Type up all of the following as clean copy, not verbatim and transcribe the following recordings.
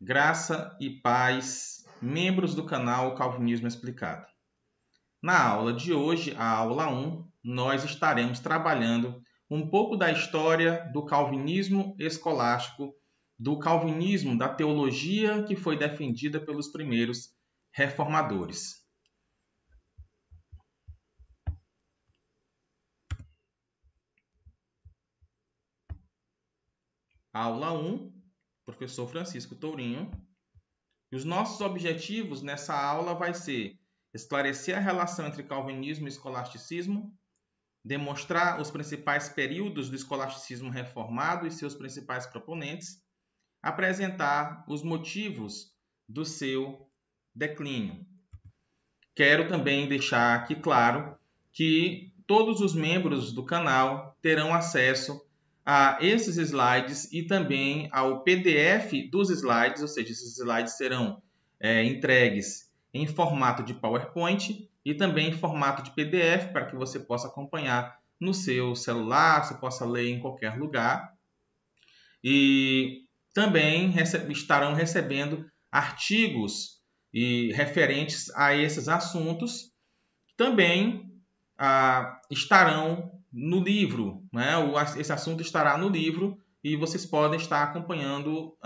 Graça e paz, membros do canal Calvinismo Explicado. Na aula de hoje, a aula 1, nós estaremos trabalhando um pouco da história do calvinismo escolástico, do calvinismo, da teologia que foi defendida pelos primeiros reformadores. Aula 1, professor Francisco Tourinho. E os nossos objetivos nessa aula vai ser esclarecer a relação entre calvinismo e escolasticismo, demonstrar os principais períodos do escolasticismo reformado e seus principais proponentes, apresentar os motivos do seu declínio. Quero também deixar aqui claro que todos os membros do canal terão acesso a esses slides e também ao PDF dos slides, ou seja, esses slides serão entregues em formato de PowerPoint e também em formato de PDF para que você possa acompanhar no seu celular, você possa ler em qualquer lugar. E também estarão recebendo artigos referentes a esses assuntos. Também estarão no livro, né? Esse assunto estará no livro e vocês podem estar acompanhando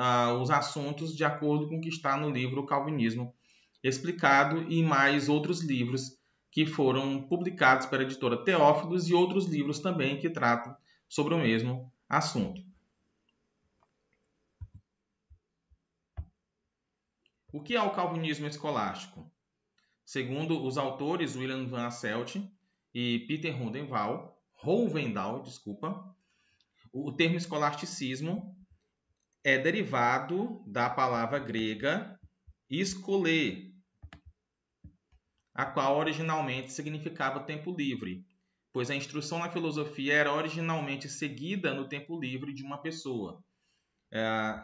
os assuntos de acordo com o que está no livro Calvinismo Explicado e mais outros livros que foram publicados pela editora Teófilos e outros livros também que tratam sobre o mesmo assunto. O que é o calvinismo escolástico? Segundo os autores William Van Asselt e Peter Rouwendahl, o termo escolasticismo é derivado da palavra grega escolê, a qual originalmente significava tempo livre, pois a instrução na filosofia era originalmente seguida no tempo livre de uma pessoa.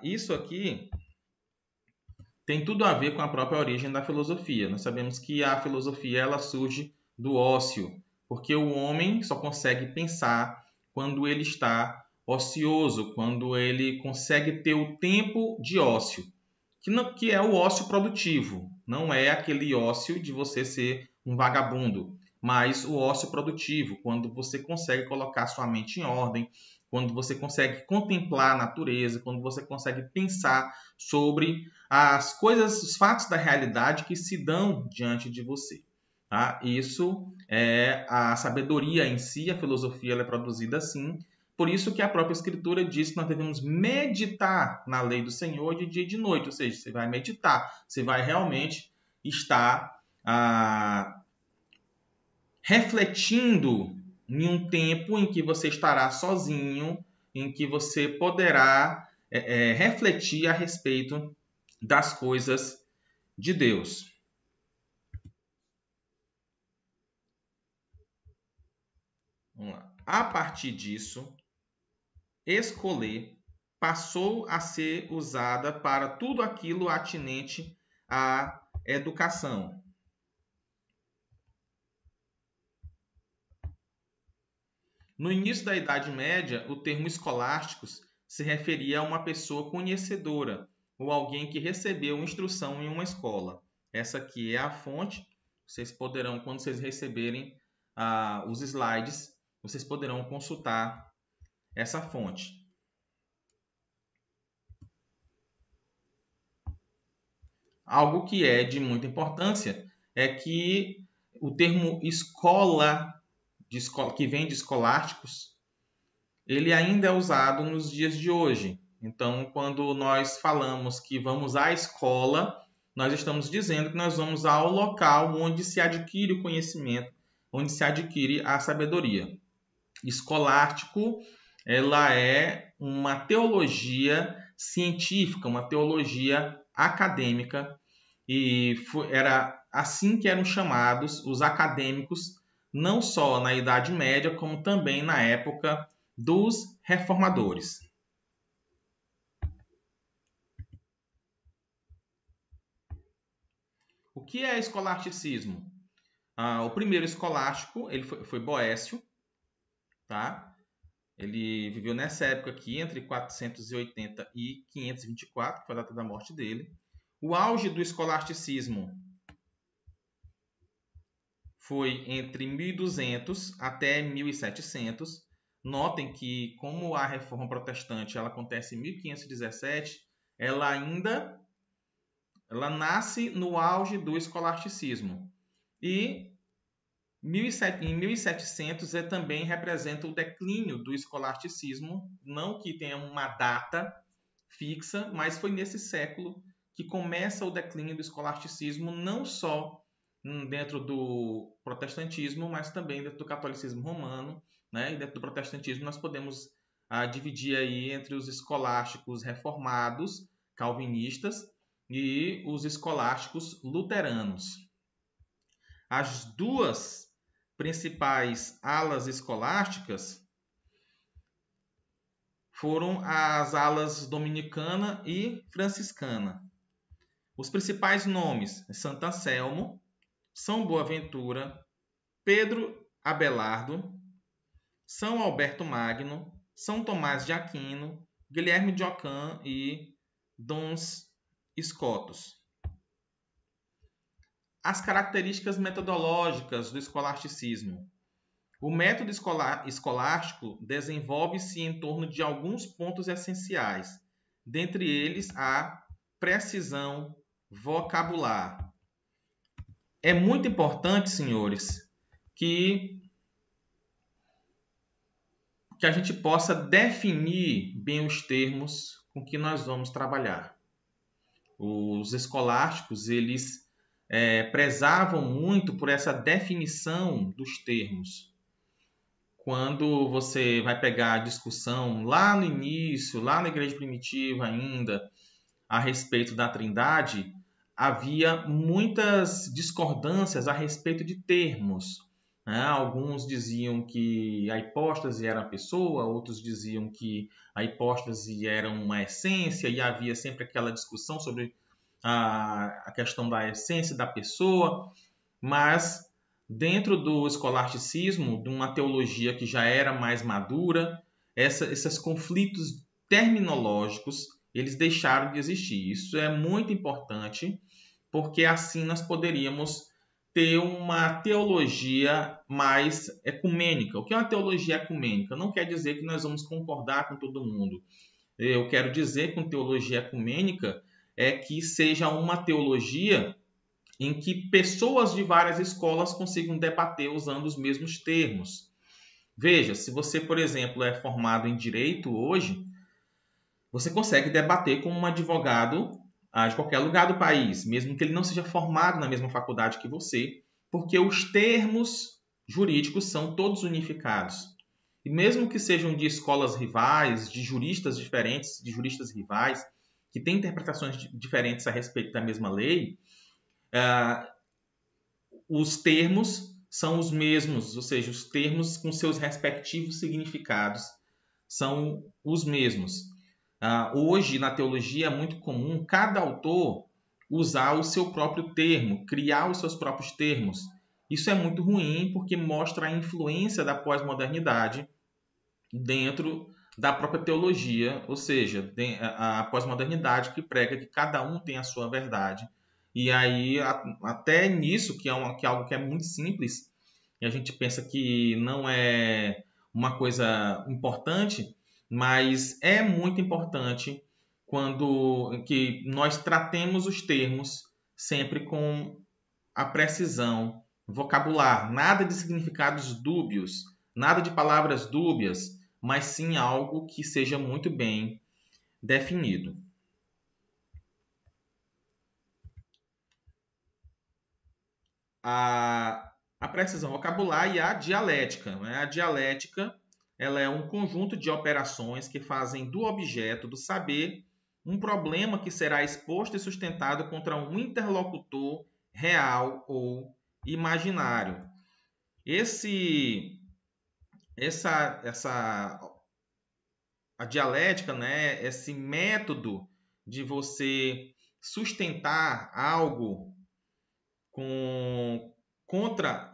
Isso aqui tem tudo a ver com a própria origem da filosofia. Nós sabemos que a filosofia ela surge do ócio, porque o homem só consegue pensar quando ele está ocioso, quando ele consegue ter o tempo de ócio, que é o ócio produtivo. Não é aquele ócio de você ser um vagabundo, mas o ócio produtivo, quando você consegue colocar sua mente em ordem, quando você consegue contemplar a natureza, quando você consegue pensar sobre as coisas, os fatos da realidade que se dão diante de você. Tá? Isso é a sabedoria em si, a filosofia ela é produzida assim. Por isso que a própria Escritura diz que nós devemos meditar na lei do Senhor de dia e de noite. Ou seja, você vai meditar, você vai realmente estar refletindo em um tempo em que você estará sozinho, em que você poderá refletir a respeito das coisas de Deus. Vamos lá. A partir disso, escolher passou a ser usada para tudo aquilo atinente à educação. No início da Idade Média, o termo escolásticos se referia a uma pessoa conhecedora ou alguém que recebeu instrução em uma escola. Essa aqui é a fonte. Vocês poderão, quando vocês receberem os slides, vocês poderão consultar essa fonte. Algo que é de muita importância é que o termo escola, que vem de escolásticos, ele ainda é usado nos dias de hoje. Então, quando nós falamos que vamos à escola, nós estamos dizendo que nós vamos ao local onde se adquire o conhecimento, onde se adquire a sabedoria. Escolástico, ela é uma teologia científica, uma teologia acadêmica, e era assim que eram chamados os acadêmicos, não só na Idade Média, como também na época dos reformadores. O que é escolasticismo? O primeiro escolástico ele foi Boécio, tá? Ele viveu nessa época aqui, entre 480 e 524, que foi a data da morte dele. O auge do escolasticismo foi entre 1200 até 1700. Notem que, como a Reforma Protestante ela acontece em 1517, ela nasce no auge do escolasticismo. E em 1700 também representa o declínio do escolasticismo, não que tenha uma data fixa, mas foi nesse século que começa o declínio do escolasticismo, não só dentro do protestantismo, mas também dentro do catolicismo romano, né? E dentro do protestantismo nós podemos dividir aí entre os escolásticos reformados, calvinistas, e os escolásticos luteranos. As duas principais alas escolásticas foram as alas dominicana e franciscana. Os principais nomes: Santo Anselmo, São Boaventura, Pedro Abelardo, São Alberto Magno, São Tomás de Aquino, Guilherme de Ockham e Duns Scotus. As características metodológicas do escolasticismo. O método escolástico desenvolve-se em torno de alguns pontos essenciais, dentre eles a precisão vocabular. É muito importante, senhores, que a gente possa definir bem os termos com que nós vamos trabalhar. Os escolásticos, eles prezavam muito por essa definição dos termos. Quando você vai pegar a discussão lá no início, lá na igreja primitiva ainda, a respeito da Trindade, havia muitas discordâncias a respeito de termos. Alguns diziam que a hipóstase era a pessoa, outros diziam que a hipóstase era uma essência, e havia sempre aquela discussão sobre a questão da essência da pessoa, mas dentro do escolasticismo, de uma teologia que já era mais madura, esses conflitos terminológicos eles deixaram de existir. Isso é muito importante, porque assim nós poderíamos ter uma teologia mais ecumênica. O que é uma teologia ecumênica? Não quer dizer que nós vamos concordar com todo mundo. Eu quero dizer com teologia ecumênica é que seja uma teologia em que pessoas de várias escolas consigam debater usando os mesmos termos. Veja, se você, por exemplo, é formado em direito hoje, você consegue debater com um advogado de qualquer lugar do país, mesmo que ele não seja formado na mesma faculdade que você, porque os termos jurídicos são todos unificados. E mesmo que sejam de escolas rivais, de juristas diferentes, de juristas rivais, que têm interpretações diferentes a respeito da mesma lei, os termos são os mesmos, ou seja, os termos com seus respectivos significados são os mesmos. Hoje, na teologia, é muito comum cada autor usar o seu próprio termo, criar os seus próprios termos. Isso é muito ruim porque mostra a influência da pós-modernidade dentro da própria teologia, ou seja, a pós-modernidade que prega que cada um tem a sua verdade. E aí, até nisso, que é algo que é muito simples, e a gente pensa que não é uma coisa importante, mas é muito importante quando que nós tratemos os termos sempre com a precisão vocabular, nada de significados dúbios, nada de palavras dúbias, mas sim algo que seja muito bem definido. A precisão vocabular e a dialética. Né? A dialética ela é um conjunto de operações que fazem do objeto do saber um problema que será exposto e sustentado contra um interlocutor real ou imaginário. A dialética, né, esse método de você sustentar algo contra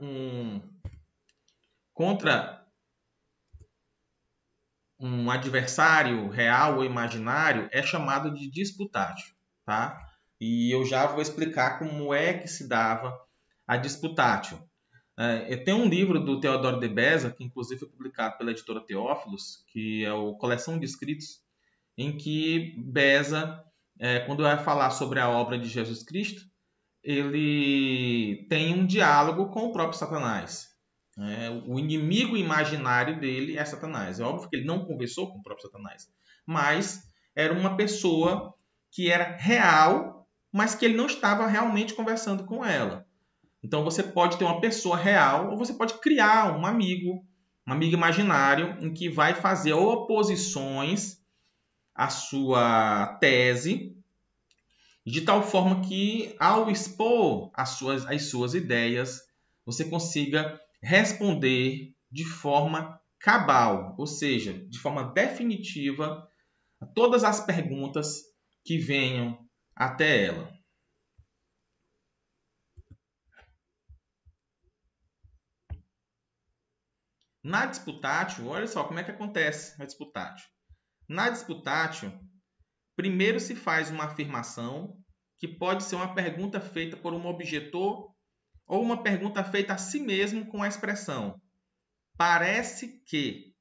um adversário real ou imaginário é chamado de disputatio, tá? E eu já vou explicar como é que se dava a disputatio. Tem um livro do Teodoro de Beza, que inclusive foi publicado pela editora Teófilos, que é o Coleção de Escritos, em que Beza, quando vai falar sobre a obra de Jesus Cristo, ele tem um diálogo com o próprio Satanás. O inimigo imaginário dele é Satanás. É óbvio que ele não conversou com o próprio Satanás, mas era uma pessoa que era real, mas que ele não estava realmente conversando com ela. Então você pode ter uma pessoa real ou você pode criar um amigo imaginário em que vai fazer oposições à sua tese, de tal forma que, ao expor as suas ideias, você consiga responder de forma cabal, ou seja, de forma definitiva, a todas as perguntas que venham até ela. Na disputatio, olha só como é que acontece a disputatio. Na disputatio, primeiro se faz uma afirmação, que pode ser uma pergunta feita por um objetor ou uma pergunta feita a si mesmo com a expressão parece que.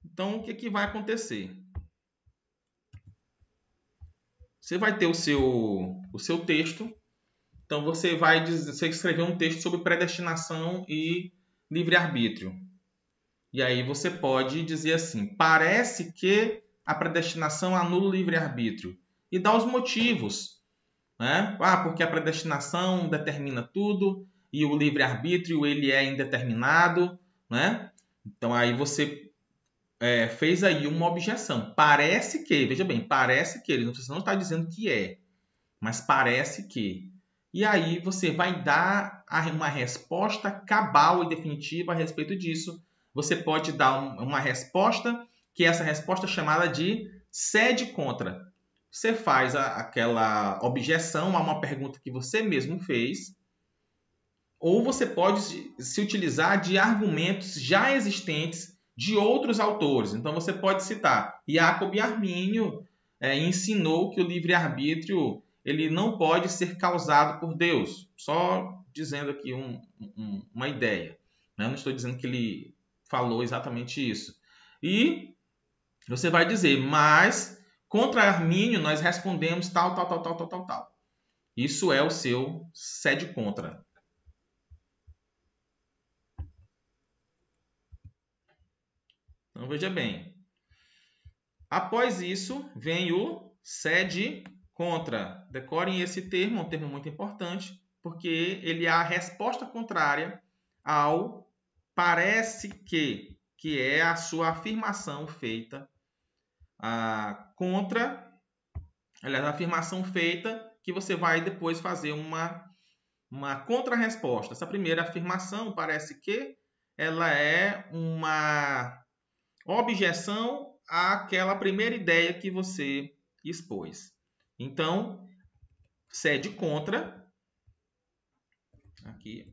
Então, o que vai acontecer? Você vai ter o seu texto. Então, você vai escrever um texto sobre predestinação e livre-arbítrio. E aí você pode dizer assim, parece que a predestinação anula o livre-arbítrio. E dá os motivos. Né? Porque a predestinação determina tudo e o livre-arbítrio ele é indeterminado. Né? Então, aí você fez aí uma objeção. Parece que, veja bem, parece que, ele não está dizendo que é, mas parece que. E aí você vai dar uma resposta cabal e definitiva a respeito disso. Você pode dar uma resposta, que essa resposta é chamada de sede contra. Você faz aquela objeção a uma pergunta que você mesmo fez, ou você pode se utilizar de argumentos já existentes de outros autores. Então você pode citar Jacob e Armínio ensinou que o livre-arbítrio ele não pode ser causado por Deus. Só dizendo aqui uma ideia. Né? Não estou dizendo que ele falou exatamente isso. E você vai dizer, mas contra Armínio nós respondemos tal. Isso é o seu sede contra. Então veja bem. Após isso vem o sede contra. Decorem esse termo, é um termo muito importante, porque ele é a resposta contrária ao parece que é a sua afirmação feita contra, aliás, a afirmação feita que você vai depois fazer uma contra-resposta. Essa primeira afirmação parece que ela é uma objeção àquela primeira ideia que você expôs. Então, sede contra, aqui,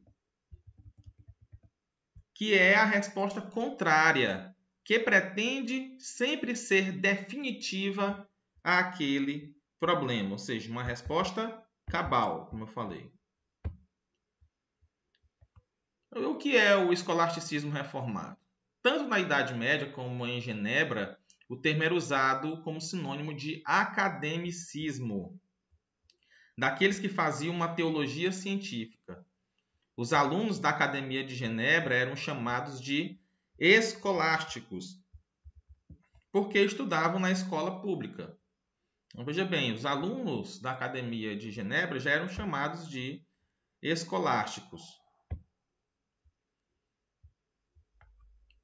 que é a resposta contrária, que pretende sempre ser definitiva àquele problema, ou seja, uma resposta cabal, como eu falei. O que é o escolasticismo reformado? Tanto na Idade Média como em Genebra, o termo era usado como sinônimo de academicismo, daqueles que faziam uma teologia científica. Os alunos da Academia de Genebra eram chamados de escolásticos, porque estudavam na escola pública. Então, veja bem, os alunos da Academia de Genebra já eram chamados de escolásticos.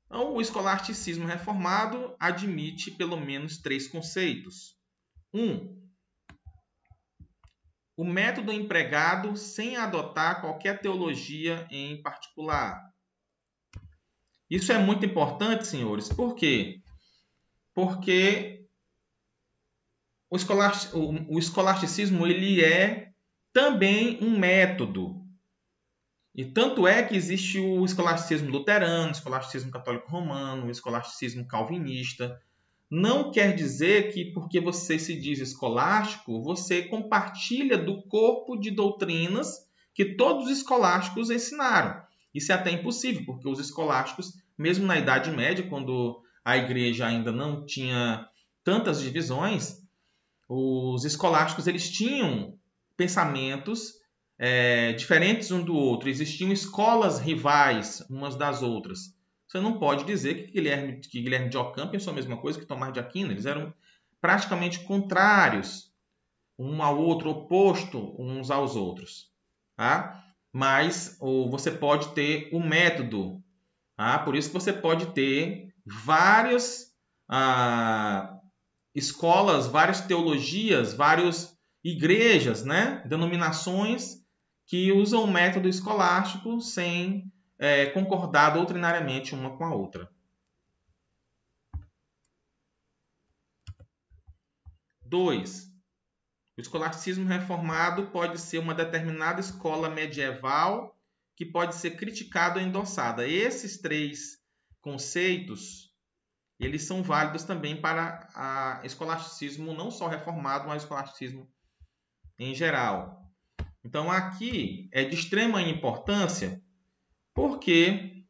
Então, o escolasticismo reformado admite pelo menos 3 conceitos. 1. O método empregado sem adotar qualquer teologia em particular. Isso é muito importante, senhores. Por quê? Porque o escolasticismo ele é também um método. E tanto é que existe o escolasticismo luterano, o escolasticismo católico romano, o escolasticismo calvinista. não quer dizer que porque você se diz escolástico, você compartilha do corpo de doutrinas que todos os escolásticos ensinaram. Isso é até impossível, porque os escolásticos, mesmo na Idade Média, quando a igreja ainda não tinha tantas divisões, os escolásticos eles tinham pensamentos diferentes um do outro. Existiam escolas rivais umas das outras. Você não pode dizer que Guilherme de Ockham pensou a mesma coisa que Tomás de Aquino. Eles eram praticamente contrários um ao outro, oposto uns aos outros. Tá? Mas você pode ter o método. Tá? Por isso que você pode ter várias escolas, várias teologias, várias igrejas, né? Denominações que usam o método escolástico sem concordar doutrinariamente uma com a outra. 2. O escolasticismo reformado pode ser uma determinada escola medieval que pode ser criticada ou endossada. Esses 3 conceitos, eles são válidos também para o escolasticismo não só reformado, mas o escolasticismo em geral. Então, aqui é de extrema importância porque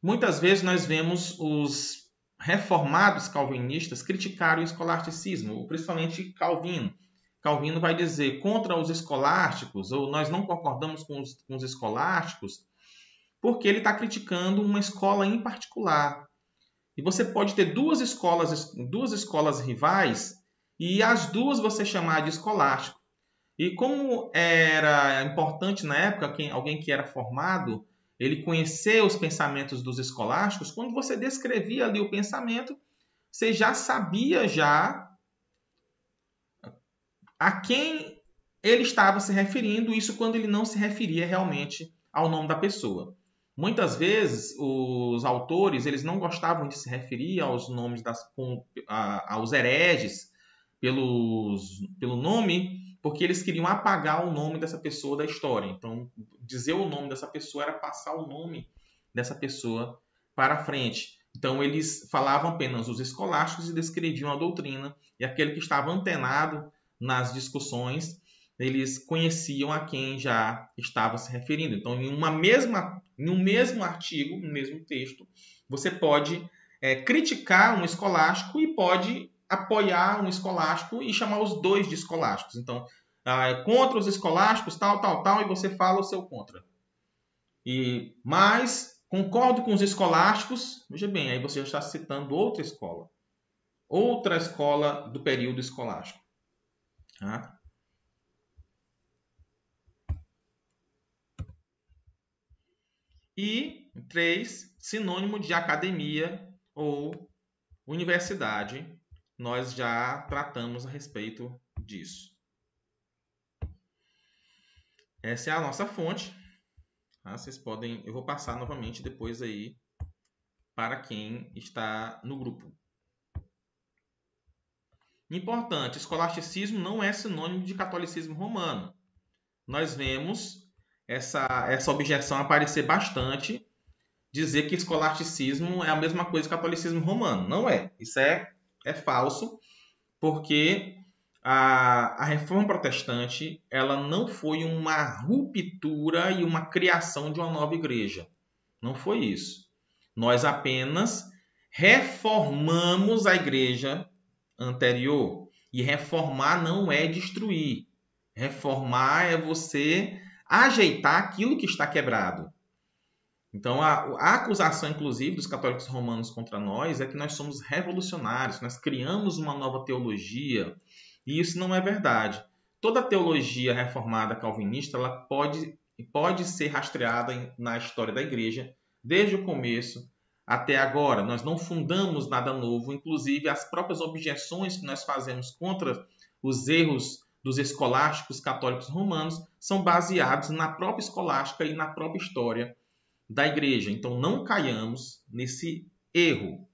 muitas vezes nós vemos os reformados calvinistas criticarem o escolasticismo, principalmente Calvino. Calvino vai dizer contra os escolásticos, ou nós não concordamos com os escolásticos, porque ele está criticando uma escola em particular. E você pode ter duas escolas rivais e as duas você chamar de escolástico. E como era importante na época alguém que era formado, ele conhecer os pensamentos dos escolásticos, quando você descrevia ali o pensamento, você já sabia a quem ele estava se referindo, isso quando ele não se referia realmente ao nome da pessoa. Muitas vezes os autores eles não gostavam de se referir aos nomes aos hereges pelo nome, porque eles queriam apagar o nome dessa pessoa da história. Então, dizer o nome dessa pessoa era passar o nome dessa pessoa para frente. Então, eles falavam apenas os escolásticos e descreviam a doutrina, e aquele que estava antenado nas discussões, eles conheciam a quem já estava se referindo. Então, em um mesmo artigo, no mesmo texto, você pode criticar um escolástico e pode apoiar um escolástico e chamar os dois de escolásticos. Então, contra os escolásticos, tal, e você fala o seu contra. Mas concordo com os escolásticos, veja bem, aí você já está citando outra escola do período escolástico. Tá? E 3, sinônimo de academia ou universidade. Nós já tratamos a respeito disso. Essa é a nossa fonte. Tá? Vocês podem, eu vou passar novamente depois aí para quem está no grupo. Importante, escolasticismo não é sinônimo de catolicismo romano. Nós vemos essa objeção aparecer bastante, dizer que escolasticismo é a mesma coisa que catolicismo romano. Não é. Isso é falso, porque a reforma protestante ela não foi uma ruptura e uma criação de uma nova igreja. Não foi isso. Nós apenas reformamos a igreja anterior. E reformar não é destruir. Reformar é você ajeitar aquilo que está quebrado. Então, a acusação, inclusive, dos católicos romanos contra nós é que nós somos revolucionários, nós criamos uma nova teologia, e isso não é verdade. Toda teologia reformada calvinista ela pode ser rastreada na história da igreja, desde o começo até agora. Nós não fundamos nada novo, inclusive as próprias objeções que nós fazemos contra os erros dos escolásticos católicos romanos são baseados na própria escolástica e na própria história da igreja. Então, não caiamos nesse erro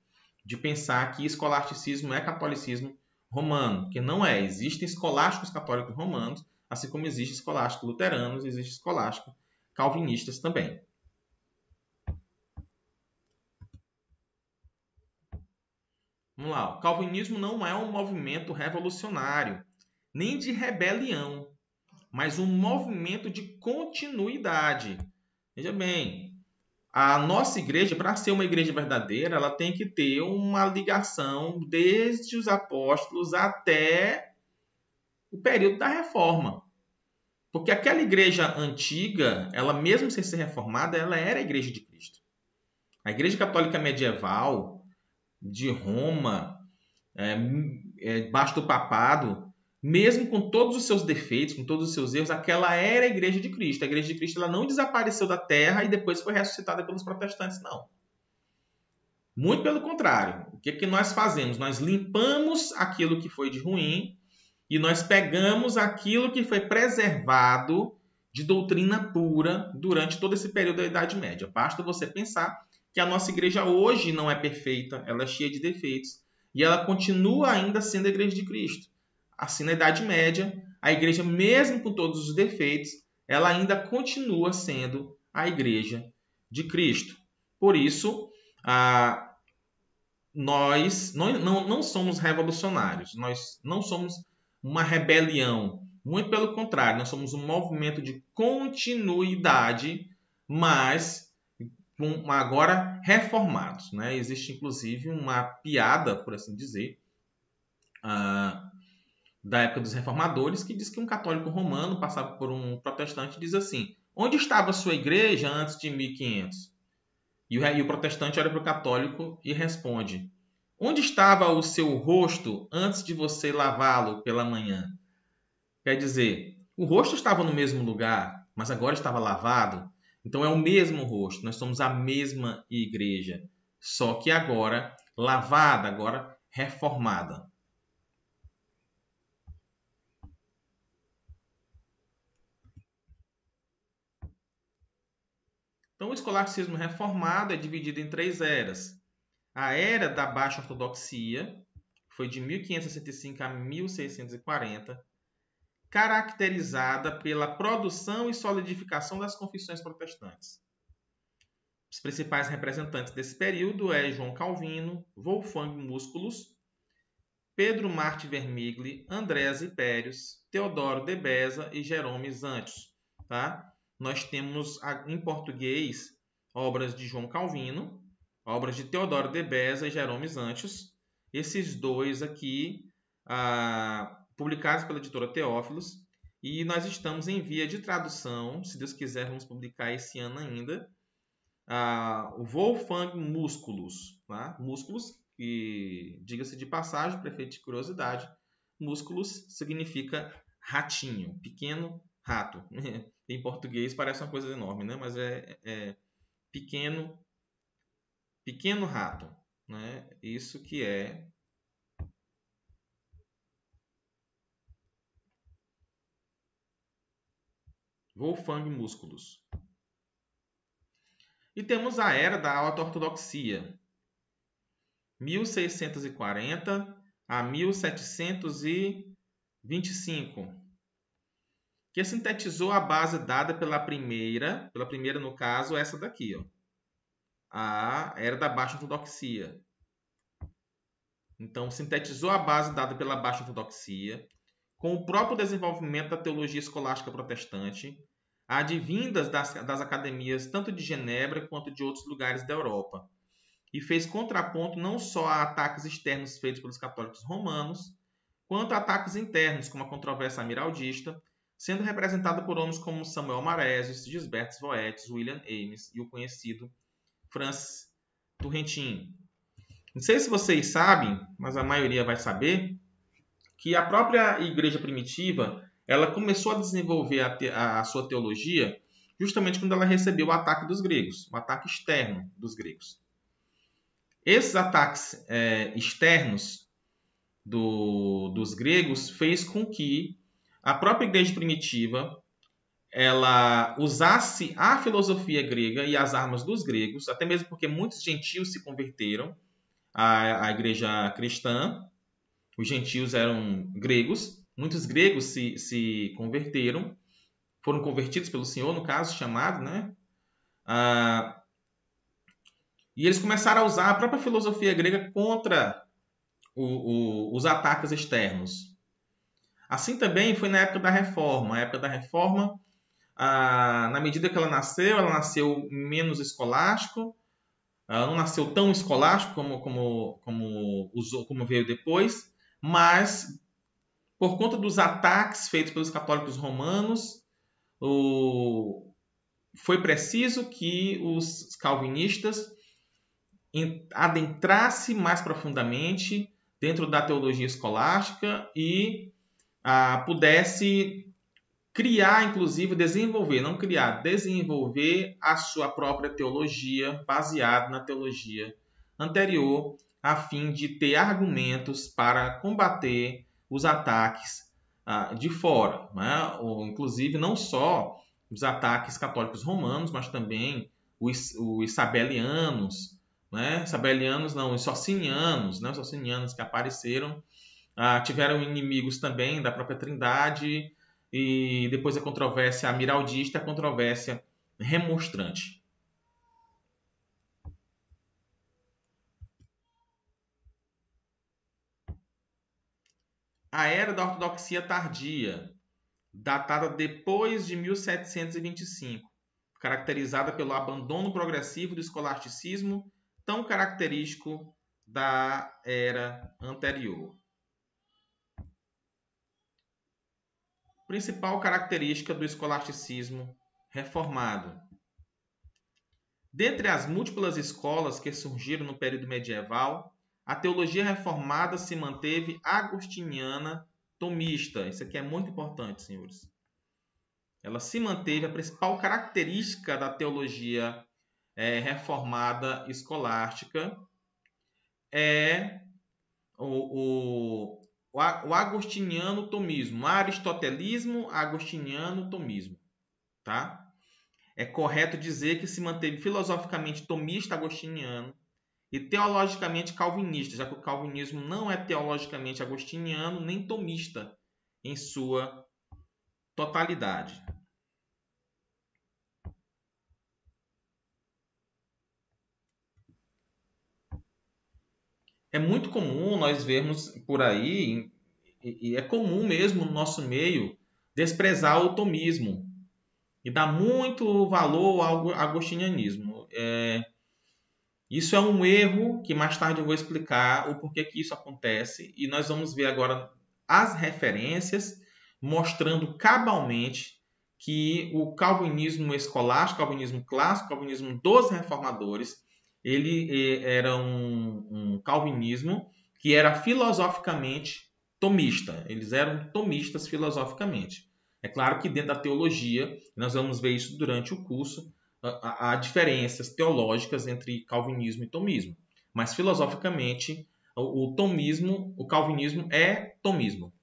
de pensar que escolasticismo é catolicismo romano, que não é. Existem escolásticos católicos romanos, assim como existem escolásticos luteranos, existem escolásticos calvinistas também. Vamos lá. O calvinismo não é um movimento revolucionário, nem de rebelião, mas um movimento de continuidade. Veja bem, a nossa igreja, para ser uma igreja verdadeira, ela tem que ter uma ligação desde os apóstolos até o período da reforma. Porque aquela igreja antiga, ela mesmo sem ser reformada, ela era a igreja de Cristo. A igreja católica medieval de Roma, baixo do papado, mesmo com todos os seus defeitos, com todos os seus erros, aquela era a igreja de Cristo. A igreja de Cristo ela não desapareceu da terra e depois foi ressuscitada pelos protestantes, não. Muito pelo contrário. O que nós fazemos? Nós limpamos aquilo que foi de ruim e nós pegamos aquilo que foi preservado de doutrina pura durante todo esse período da Idade Média. Basta você pensar que a nossa igreja hoje não é perfeita, ela é cheia de defeitos e ela continua ainda sendo a igreja de Cristo. Assim, na Idade Média, a igreja, mesmo com todos os defeitos, ela ainda continua sendo a igreja de Cristo. Por isso, nós não somos revolucionários, nós não somos uma rebelião. Muito pelo contrário, nós somos um movimento de continuidade, mas agora reformados. Né? Existe, inclusive, uma piada, por assim dizer, da época dos reformadores, que diz que um católico romano passava por um protestante e diz assim: onde estava a sua igreja antes de 1500? E o protestante olha para o católico e responde: onde estava o seu rosto antes de você lavá-lo pela manhã? Quer dizer, o rosto estava no mesmo lugar, mas agora estava lavado. Então é o mesmo rosto, nós somos a mesma igreja, só que agora lavada, agora reformada. Então, o escolasticismo reformado é dividido em 3 eras. A era da baixa ortodoxia, que foi de 1565 a 1640, caracterizada pela produção e solidificação das confissões protestantes. Os principais representantes desse período é João Calvino, Wolfgang Musculus, Pedro Marty Vermigli, Andrés Hipérios, Teodoro de Beza e Jerome Zantius. Tá? Nós temos em português obras de João Calvino, obras de Teodoro de Beza e Jerome Zantius. Esses dois aqui, publicados pela editora Teófilos, e nós estamos em via de tradução, se Deus quiser vamos publicar esse ano ainda, o Wolfgang Musculus. Tá? Musculus, que, diga-se de passagem, prefeito de curiosidade, Musculus significa ratinho, pequeno rato. Em português parece uma coisa enorme, né? Mas é pequeno rato. Né? Isso que é Wolfgang Musculus. E temos a era da alta ortodoxia, 1640 a 1725, que sintetizou a base dada pela primeira no caso, essa daqui, ó, a era da baixa ortodoxia. Então, sintetizou a base dada pela baixa ortodoxia, com o próprio desenvolvimento da teologia escolástica protestante, advindas das academias tanto de Genebra quanto de outros lugares da Europa, e fez contraponto não só a ataques externos feitos pelos católicos romanos, quanto a ataques internos, como a controvérsia amiraldista, sendo representada por homens como Samuel Maresis, Gisbert Voetis, William Ames e o conhecido Francis Turretin. Não sei se vocês sabem, mas a maioria vai saber, que a própria igreja primitiva ela começou a desenvolver a sua teologia justamente quando ela recebeu o ataque dos gregos, o ataque externo dos gregos. Esses ataques externos dos gregos fez com que a própria igreja primitiva ela usasse a filosofia grega e as armas dos gregos, até mesmo porque muitos gentios se converteram à igreja cristã. Os gentios eram gregos, muitos gregos se converteram, foram convertidos pelo Senhor, no caso, chamado, né? E eles começaram a usar a própria filosofia grega contra os ataques externos. Assim também foi na época da Reforma. A época da Reforma, na medida que ela nasceu menos escolástico, ela não nasceu tão escolástico como veio depois, mas por conta dos ataques feitos pelos católicos romanos, foi preciso que os calvinistas adentrassem mais profundamente dentro da teologia escolástica e pudesse criar, inclusive, desenvolver a sua própria teologia baseada na teologia anterior, a fim de ter argumentos para combater os ataques de fora, né? Inclusive não só os ataques católicos romanos, mas também os sabelianos, né? Sabelianos não, os socinianos, né? Os socinianos que apareceram, tiveram inimigos também da própria Trindade, e depois a controvérsia amiraldista e a controvérsia remonstrante. A era da ortodoxia tardia, datada depois de 1725, caracterizada pelo abandono progressivo do escolasticismo, tão característico da era anterior. Principal característica do escolasticismo reformado. Dentre as múltiplas escolas que surgiram no período medieval, a teologia reformada se manteve agostiniana tomista. Isso aqui é muito importante, senhores. Ela se manteve, a principal característica da teologia reformada escolástica é o agostiniano tomismo, aristotelismo, agostiniano tomismo, tá? É correto dizer que se manteve filosoficamente tomista agostiniano e teologicamente calvinista, já que o calvinismo não é teologicamente agostiniano nem tomista em sua totalidade. É muito comum nós vermos por aí, e é comum mesmo no nosso meio, desprezar o tomismo e dar muito valor ao agostinianismo. Isso é um erro que mais tarde eu vou explicar o porquê que isso acontece, e nós vamos ver agora as referências mostrando cabalmente que o calvinismo escolástico, o calvinismo clássico, o calvinismo dos reformadores, ele era um calvinismo que era filosoficamente tomista. Eles eram tomistas filosoficamente. É claro que dentro da teologia, nós vamos ver isso durante o curso, há diferenças teológicas entre calvinismo e tomismo. Mas filosoficamente, o calvinismo é tomismo.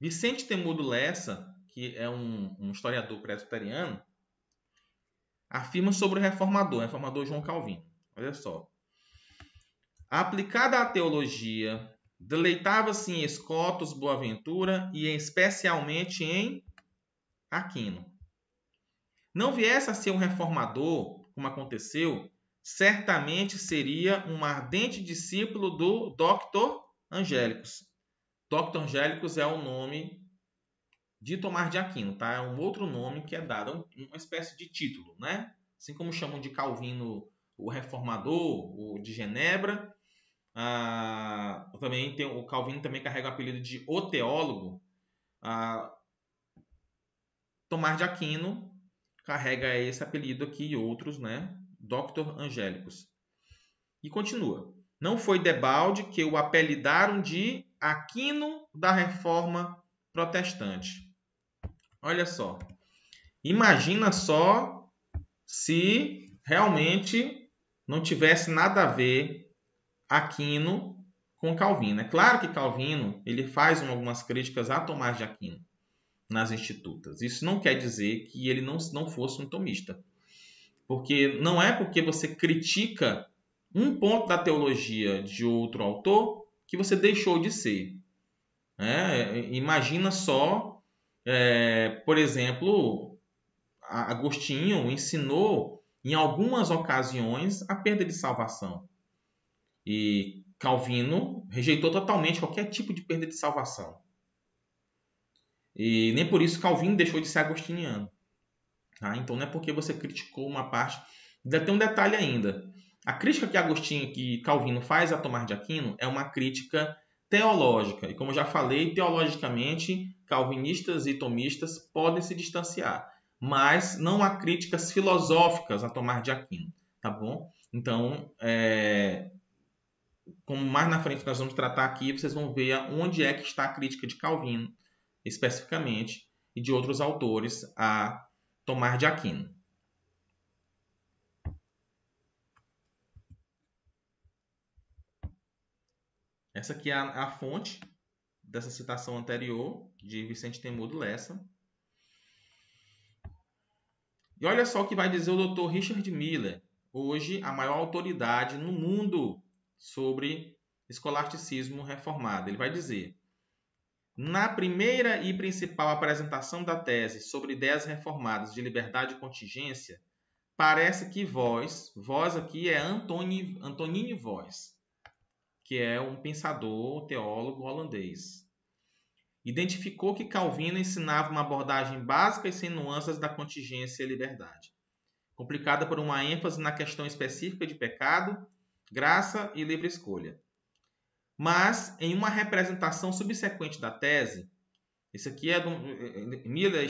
Vicente Temudo Lessa, que é um historiador presbiteriano, afirma sobre o reformador João Calvino. Olha só. Aplicada à teologia, deleitava-se em Escotos, Boaventura e especialmente em Aquino. Não viesse a ser um reformador, como aconteceu, certamente seria um ardente discípulo do Dr. Angélicos. Dr. Angélicos é o nome de Tomás de Aquino, tá? É um outro nome que é dado, uma espécie de título, né? Assim como chamam de Calvino o Reformador, o de Genebra, também tem, o Calvino também carrega o apelido de o Teólogo. Tomás de Aquino carrega esse apelido aqui e outros, né? Dr. Angélicos. E continua. Não foi debalde que o apelidaram de Aquino da Reforma Protestante. Olha só. Imagina só se realmente não tivesse nada a ver Aquino com Calvino. É claro que Calvino ele faz algumas críticas a Tomás de Aquino nas Institutas. Isso não quer dizer que ele não fosse um tomista. Porque não é porque você critica um ponto da teologia de outro autor que você deixou de ser. Imagina só, por exemplo, Agostinho ensinou em algumas ocasiões, a perda de salvação. E Calvino rejeitou totalmente qualquer tipo de perda de salvação. E nem por isso Calvino deixou de ser agostiniano. Tá? Então não é porque você criticou uma parte. Ainda tem um detalhe ainda. A crítica que Calvino faz a Tomás de Aquino é uma crítica teológica. E como eu já falei, teologicamente, calvinistas e tomistas podem se distanciar. Mas não há críticas filosóficas a Tomás de Aquino. Tá bom? Então, como mais na frente nós vamos tratar aqui, vocês vão ver onde é que está a crítica de Calvino, especificamente, e de outros autores a Tomás de Aquino. Essa aqui é a fonte dessa citação anterior, de Vicente Temudo Lessa. E olha só o que vai dizer o Dr. Richard Miller, hoje a maior autoridade no mundo sobre escolasticismo reformado. Ele vai dizer: na primeira e principal apresentação da tese sobre ideias reformadas de liberdade e contingência, parece que vós aqui é Antonine Vos, que é um pensador, teólogo holandês, identificou que Calvino ensinava uma abordagem básica e sem nuances da contingência e liberdade, complicada por uma ênfase na questão específica de pecado, graça e livre escolha. Mas, em uma representação subsequente da tese, isso aqui é do Miller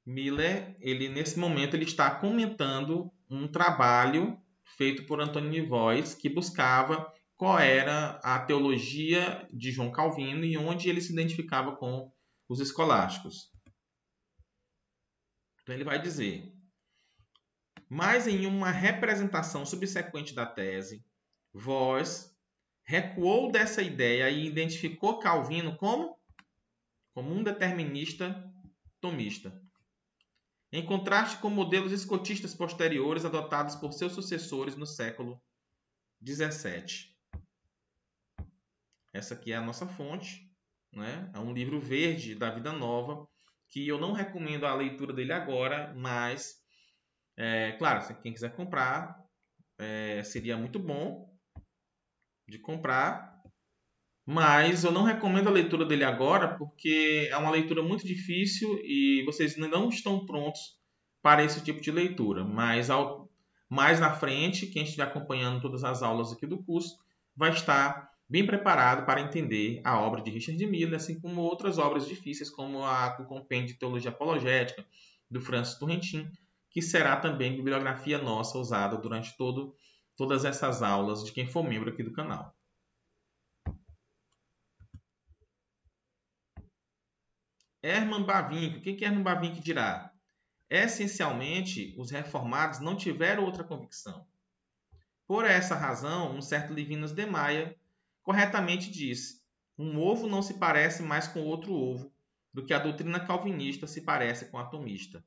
Miller, nesse momento, ele está comentando um trabalho feito por Antonine Vos, que buscava qual era a teologia de João Calvino e onde ele se identificava com os escolásticos. Então ele vai dizer: mas em uma representação subsequente da tese, Vos recuou dessa ideia e identificou Calvino como um determinista tomista, em contraste com modelos escotistas posteriores adotados por seus sucessores no século XVII. Essa aqui é a nossa fonte, né? É um livro verde da Vida Nova, que eu não recomendo a leitura dele agora, mas, claro, se quem quiser comprar, seria muito bom de comprar, mas eu não recomendo a leitura dele agora, porque é uma leitura muito difícil e vocês não estão prontos para esse tipo de leitura. Mas mais na frente, quem estiver acompanhando todas as aulas aqui do curso vai estar bem preparado para entender a obra de Richard Miller, assim como outras obras difíceis, como o Compêndio de Teologia Apologética, do Francis Turrentin, que será também bibliografia nossa usada durante todas essas aulas de quem for membro aqui do canal. Hermann Bavinck. O que Hermann Bavinck dirá? Essencialmente, os reformados não tiveram outra convicção. Por essa razão, um certo Livinus de Maia corretamente disse: um ovo não se parece mais com outro ovo do que a doutrina calvinista se parece com a atomista.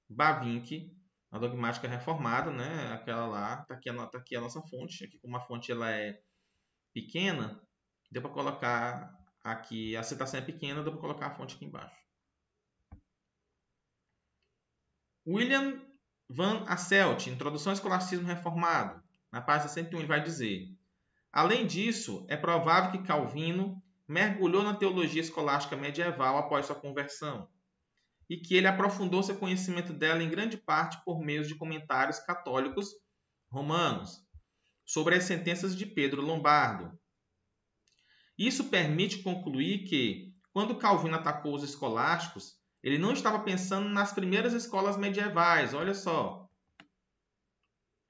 Bavinck, a dogmática reformada, né? Aquela lá, tá aqui a nossa fonte. Aqui, como a fonte ela é pequena, deu para colocar aqui, a citação é pequena, deu para colocar a fonte aqui embaixo. William Van Asselt, Introdução ao Escolasticismo Reformado, na página 101, ele vai dizer: além disso, é provável que Calvino mergulhou na teologia escolástica medieval após sua conversão, e que ele aprofundou seu conhecimento dela em grande parte por meio de comentários católicos romanos sobre as sentenças de Pedro Lombardo. Isso permite concluir que, quando Calvino atacou os escolásticos, ele não estava pensando nas primeiras escolas medievais. Olha só.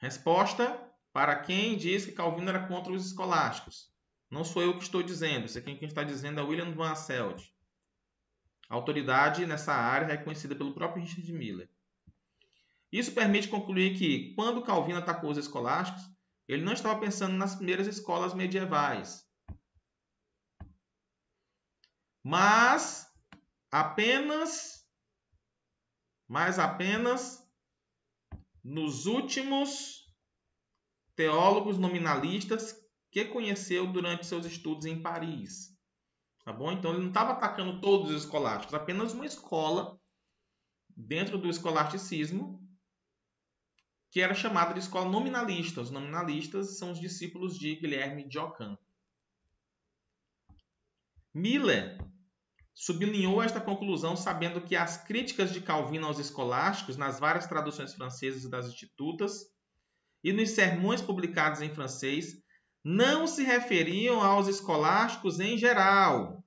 Resposta para quem diz que Calvino era contra os escolásticos. Não sou eu que estou dizendo. Isso aqui quem está dizendo é William Van Asselt. A autoridade nessa área é reconhecida pelo próprio Richard Miller. Isso permite concluir que, quando Calvino atacou os escolásticos, ele não estava pensando nas primeiras escolas medievais, mas apenas nos últimos teólogos nominalistas que conheceu durante seus estudos em Paris. Tá bom? Então ele não estava atacando todos os escolásticos, apenas uma escola dentro do escolasticismo, que era chamada de escola nominalista. Os nominalistas são os discípulos de Guilherme de Ockham. Miller sublinhou esta conclusão sabendo que as críticas de Calvino aos escolásticos nas várias traduções francesas das Institutas e nos sermões publicados em francês não se referiam aos escolásticos em geral.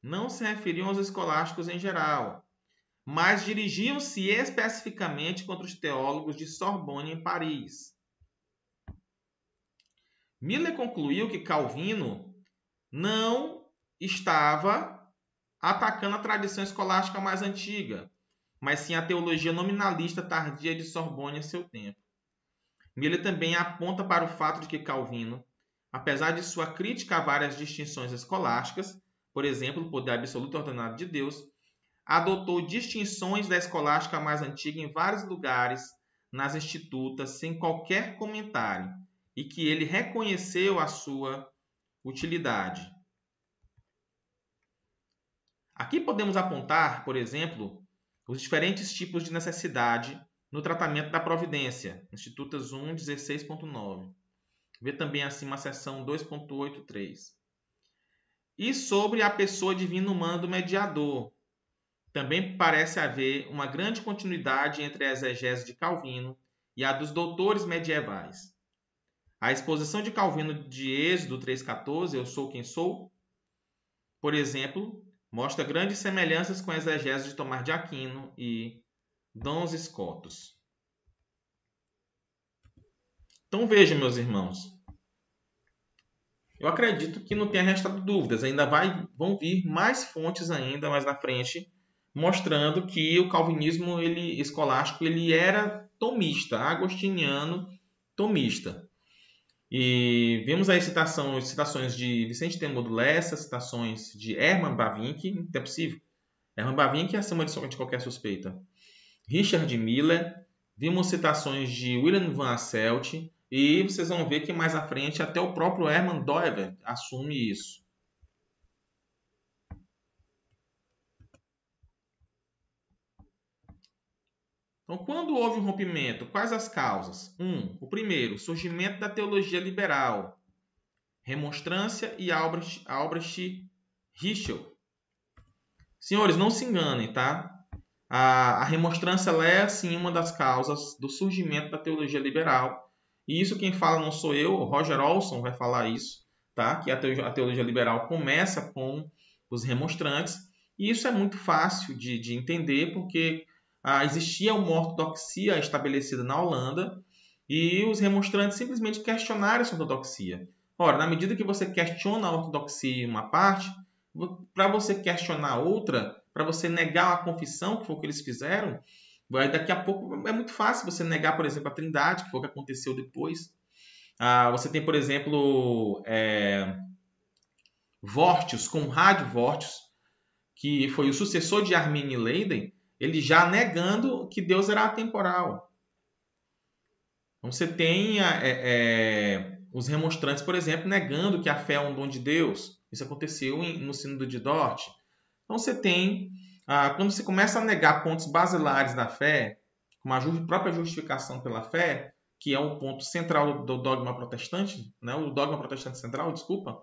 Não se referiam aos escolásticos em geral, mas dirigiam-se especificamente contra os teólogos de Sorbonne em Paris. Miller concluiu que Calvino não estava atacando a tradição escolástica mais antiga, mas sim a teologia nominalista tardia de Sorbonne em seu tempo. Miller também aponta para o fato de que Calvino, apesar de sua crítica a várias distinções escolásticas, por exemplo, o poder absoluto ordenado de Deus, adotou distinções da escolástica mais antiga em vários lugares nas Institutas sem qualquer comentário e que ele reconheceu a sua utilidade. Aqui podemos apontar, por exemplo, os diferentes tipos de necessidade no tratamento da providência, Institutas 1, 16.9. Vê também acima a seção 2.83. E sobre a pessoa divina humana do mediador. Também parece haver uma grande continuidade entre a exegese de Calvino e a dos doutores medievais. A exposição de Calvino de Êxodo 3,14, Eu sou quem sou, por exemplo, mostra grandes semelhanças com a exegese de Tomás de Aquino e Duns Scotus. Então vejam, meus irmãos, eu acredito que não tenha restado dúvidas, ainda vão vir mais fontes ainda mais na frente, mostrando que o calvinismo escolástico era tomista, agostiniano tomista. E vimos aí citações de Vicente Temor do Lessa, citações de Hermann Bavinck, não é possível. Hermann Bavinck é acima de qualquer suspeita. Richard Miller, vimos citações de William Van Asselt, e vocês vão ver que mais à frente até o próprio Hermann Doever assume isso. Então, quando houve um rompimento, quais as causas? O primeiro, surgimento da teologia liberal, Remonstrância e Albrecht Ritschl. Senhores, não se enganem, tá? A remonstrância é, sim, uma das causas do surgimento da teologia liberal. E isso quem fala não sou eu, o Roger Olson vai falar isso, tá? Que a teologia liberal começa com os remonstrantes. E isso é muito fácil de entender, porque existia uma ortodoxia estabelecida na Holanda e os remonstrantes simplesmente questionaram essa ortodoxia. Ora, na medida que você questiona a ortodoxia em uma parte, para você questionar outra, para você negar a confissão, que foi o que eles fizeram, daqui a pouco é muito fácil você negar, por exemplo, a Trindade, que foi o que aconteceu depois. Você tem, por exemplo, Vortius, Conrad Vortius, que foi o sucessor de Armin Leiden, ele já negando que Deus era atemporal. Então você tem os remonstrantes, por exemplo, negando que a fé é um dom de Deus. Isso aconteceu no Sínodo de Dort. Então você tem, quando você começa a negar pontos basilares da fé, como a própria justificação pela fé, que é o ponto central do dogma protestante, né? O dogma protestante central, desculpa,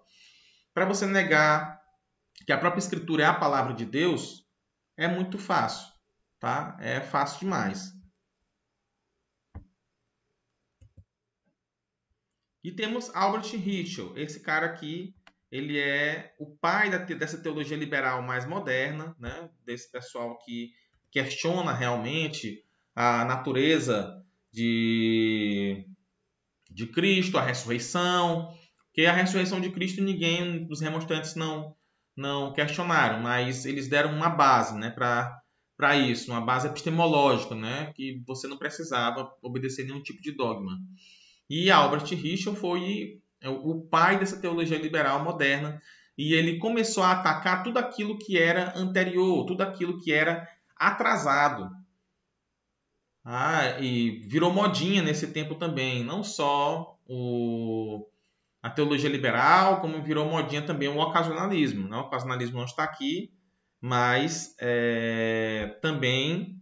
para você negar que a própria Escritura é a palavra de Deus, é muito fácil, tá? É fácil demais. E temos Albrecht Ritschl, esse cara aqui, ele é o pai dessa teologia liberal mais moderna, né? Desse pessoal que questiona realmente a natureza de Cristo, a ressurreição, que a ressurreição de Cristo os remonstrantes não questionaram, mas eles deram uma base, né, para isso, uma base epistemológica, né, que você não precisava obedecer nenhum tipo de dogma. E Albrecht Ritschl foi o pai dessa teologia liberal moderna, e ele começou a atacar tudo aquilo que era anterior, tudo aquilo que era atrasado. E virou modinha nesse tempo também, não só a teologia liberal, como virou modinha também o ocasionalismo. O ocasionalismo não está aqui, mas também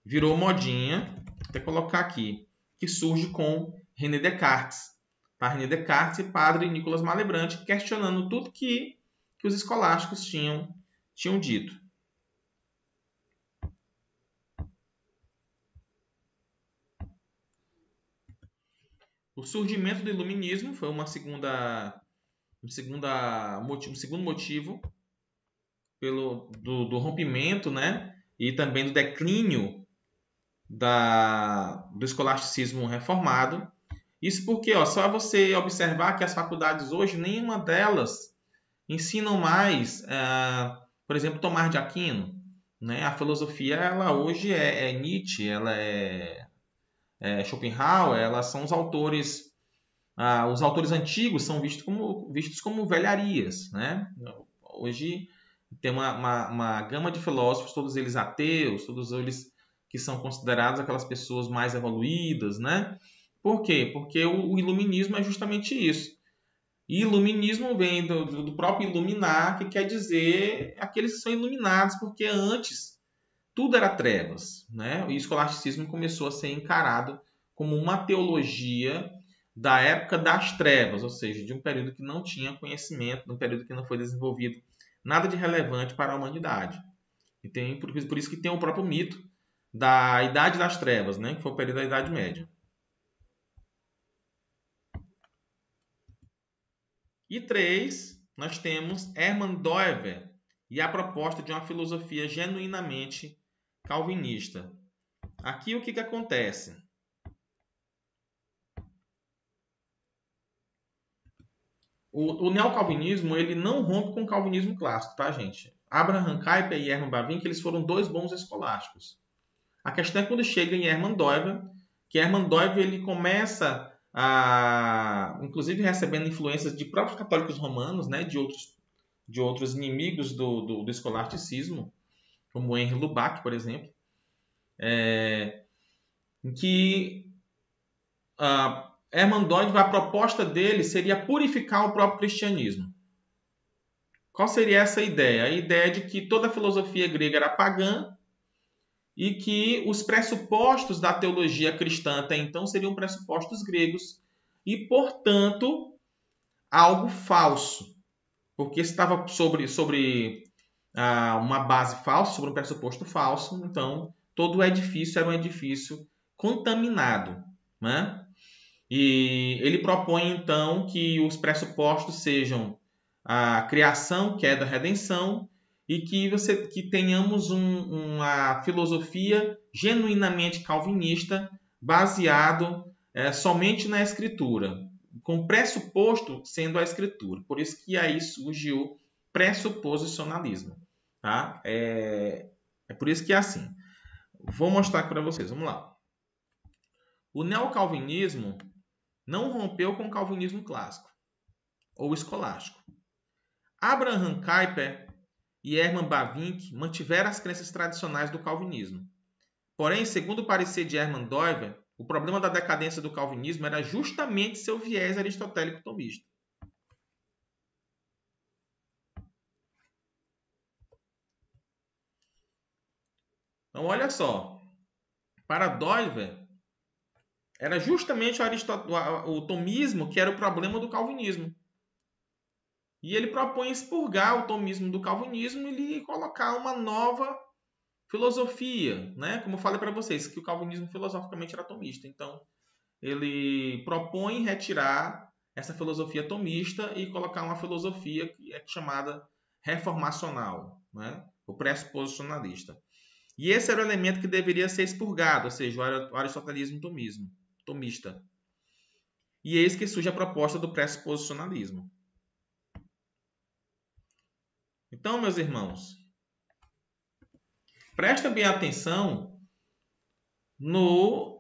virou modinha, vou até colocar aqui, que surge com René Descartes. Tá? René Descartes e padre Nicolas Malebranche questionando tudo que os escolásticos tinham dito. O surgimento do iluminismo foi um segundo motivo do rompimento, né? E também do declínio do escolasticismo reformado. Isso porque, só você observar que as faculdades hoje, nenhuma delas ensinam mais, por exemplo, Tomás de Aquino. Né? A filosofia, ela hoje é Nietzsche, ela é Schopenhauer, elas são os autores antigos são vistos como velharias. Né? Hoje tem uma gama de filósofos, todos eles ateus, todos eles que são considerados aquelas pessoas mais evoluídas. Né? Por quê? Porque o iluminismo é justamente isso. E iluminismo vem do próprio iluminar, que quer dizer aqueles que são iluminados, porque antes tudo era trevas. Né? O escolasticismo começou a ser encarado como uma teologia da época das trevas, ou seja, de um período que não tinha conhecimento, de um período que não foi desenvolvido nada de relevante para a humanidade. E por isso que tem o próprio mito da Idade das Trevas, né? Que foi o período da Idade Média. E 3, nós temos Hermann Doever e a proposta de uma filosofia genuinamente calvinista. Aqui o que acontece? O neocalvinismo ele não rompe com o calvinismo clássico, tá, gente? Abraham Kuyper e Hermann Bavinck, eles foram dois bons escolásticos. A questão é quando chega em Hermann Doever, que Hermann Doever ele começa inclusive recebendo influências de próprios católicos romanos, né, de outros inimigos do escolasticismo, como Henri Lubac, por exemplo, em que Hermann Doever, a proposta dele seria purificar o próprio cristianismo. Qual seria essa ideia? A ideia de que toda a filosofia grega era pagã e que os pressupostos da teologia cristã até então seriam pressupostos gregos e, portanto, algo falso, porque estava sobre uma base falsa, sobre um pressuposto falso, então todo o edifício era um edifício contaminado. Né? E ele propõe, então, que os pressupostos sejam a criação, queda, redenção, e que tenhamos uma filosofia genuinamente calvinista, baseado somente na Escritura, com pressuposto sendo a Escritura. Por isso que aí surge o pressuposicionalismo. Tá? É por isso que é assim. Vou mostrar aqui para vocês. Vamos lá. O neocalvinismo não rompeu com o calvinismo clássico ou escolástico. Abraham Kuyper e Hermann Bavinck mantiveram as crenças tradicionais do calvinismo. Porém, segundo o parecer de Hermann Doever, o problema da decadência do calvinismo era justamente seu viés aristotélico tomista. Então, olha só. Para Doever, era justamente o tomismo que era o problema do calvinismo. E ele propõe expurgar o tomismo do calvinismo e colocar uma nova filosofia, né? Como eu falei para vocês, que o calvinismo filosoficamente era tomista. Então, ele propõe retirar essa filosofia tomista e colocar uma filosofia que é chamada reformacional, né? O pressuposicionalista. E esse era o elemento que deveria ser expurgado, ou seja, o aristotelismo tomista. E eis que surge a proposta do pressuposicionalismo. Então, meus irmãos, prestem bem atenção no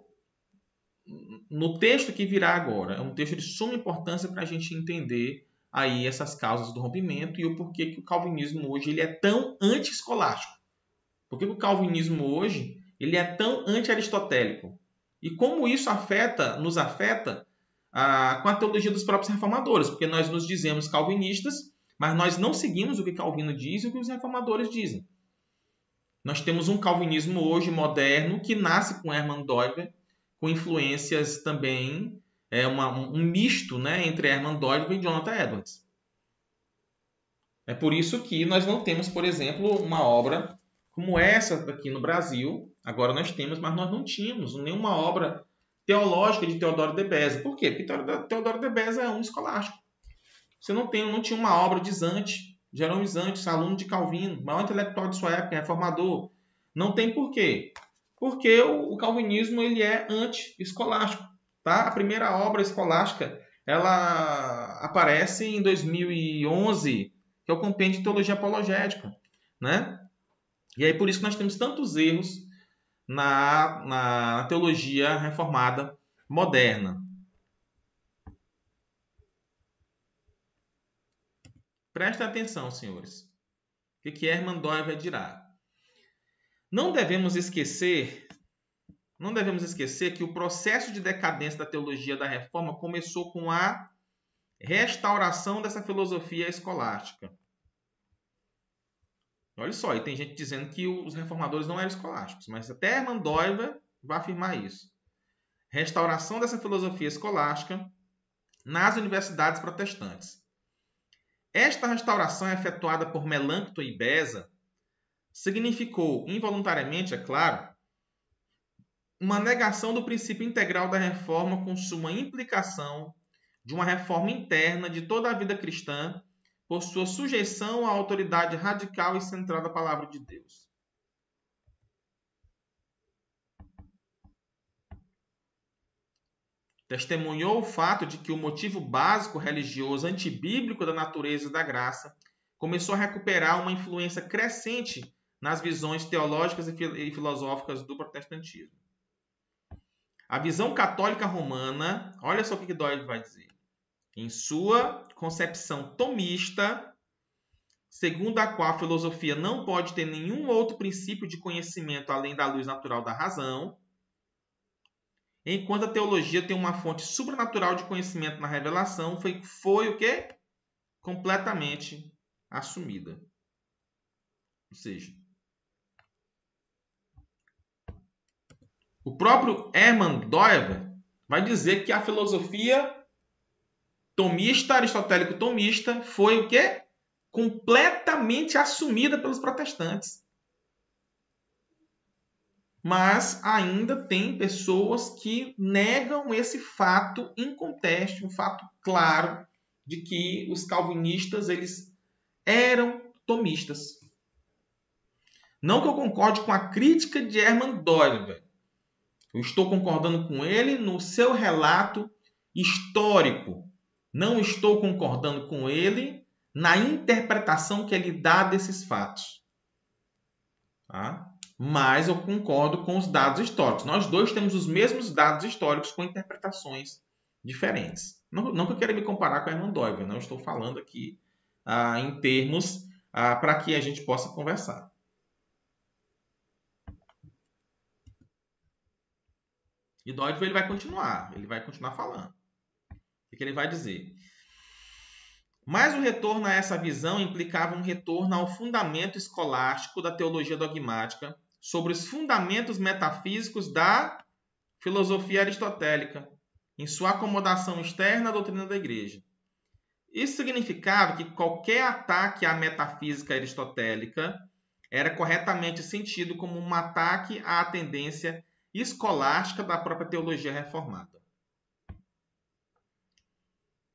texto que virá agora. É um texto de suma importância para a gente entender aí essas causas do rompimento e o porquê que o calvinismo hoje ele é tão anti-escolástico. Por que o calvinismo hoje ele é tão anti-aristotélico? E como isso nos afeta com a teologia dos próprios reformadores? Porque nós nos dizemos calvinistas, Mas nós não seguimos o que Calvino diz e o que os reformadores dizem. Nós temos um calvinismo hoje moderno que nasce com Hermann Doiver, com influências também, um misto, né, entre Hermann Doiver e Jonathan Edwards. É por isso que nós não temos, por exemplo, uma obra como essa aqui no Brasil. Agora nós temos, mas nós não tínhamos nenhuma obra teológica de Teodoro de Beza. Por quê? Porque Teodoro de Beza é um escolástico. Você não tinha uma obra de Zante, Jerônimo Zante, aluno de Calvino, maior intelectual de sua época, reformador. Não tem por quê. Porque o calvinismo ele é anti-escolástico. Tá? A primeira obra escolástica ela aparece em 2011, que é o Compêndio de Teologia Apologética. Né? E aí por isso que nós temos tantos erros na teologia reformada moderna. Prestem atenção, senhores. O que Hermann Doiver dirá? Não devemos esquecer que o processo de decadência da teologia da Reforma começou com a restauração dessa filosofia escolástica. Olha só, e tem gente dizendo que os reformadores não eram escolásticos, mas até Hermann Doiver vai afirmar isso. Restauração dessa filosofia escolástica nas universidades protestantes. Esta restauração efetuada por Melanchthon e Beza significou, involuntariamente, é claro, uma negação do princípio integral da reforma com sua implicação de uma reforma interna de toda a vida cristã por sua sujeição à autoridade radical e central da palavra de Deus. Testemunhou o fato de que o motivo básico religioso antibíblico da natureza e da graça começou a recuperar uma influência crescente nas visões teológicas e filosóficas do protestantismo. A visão católica romana, olha só o que Doiver vai dizer. Em sua concepção tomista, segundo a qual a filosofia não pode ter nenhum outro princípio de conhecimento além da luz natural da razão, enquanto a teologia tem uma fonte supranatural de conhecimento na revelação, foi o quê? Completamente assumida. Ou seja, o próprio Hermann Doiver vai dizer que a filosofia tomista, aristotélico-tomista, foi o quê? Completamente assumida pelos protestantes. Mas ainda tem pessoas que negam esse fato inconteste, um fato claro de que os calvinistas eles eram tomistas. Não que eu concorde com a crítica de Hermann Doiver. Eu estou concordando com ele no seu relato histórico. Não estou concordando com ele na interpretação que ele dá desses fatos. Tá? Mas eu concordo com os dados históricos. Nós dois temos os mesmos dados históricos com interpretações diferentes. Não que eu queira me comparar com a Hermann Doiver, não estou falando aqui em termos para que a gente possa conversar. E Doiver ele vai continuar falando. O que ele vai dizer? Mas o retorno a essa visão implicava um retorno ao fundamento escolástico da teologia dogmática sobre os fundamentos metafísicos da filosofia aristotélica, em sua acomodação externa à doutrina da Igreja. Isso significava que qualquer ataque à metafísica aristotélica era corretamente sentido como um ataque à tendência escolástica da própria teologia reformada.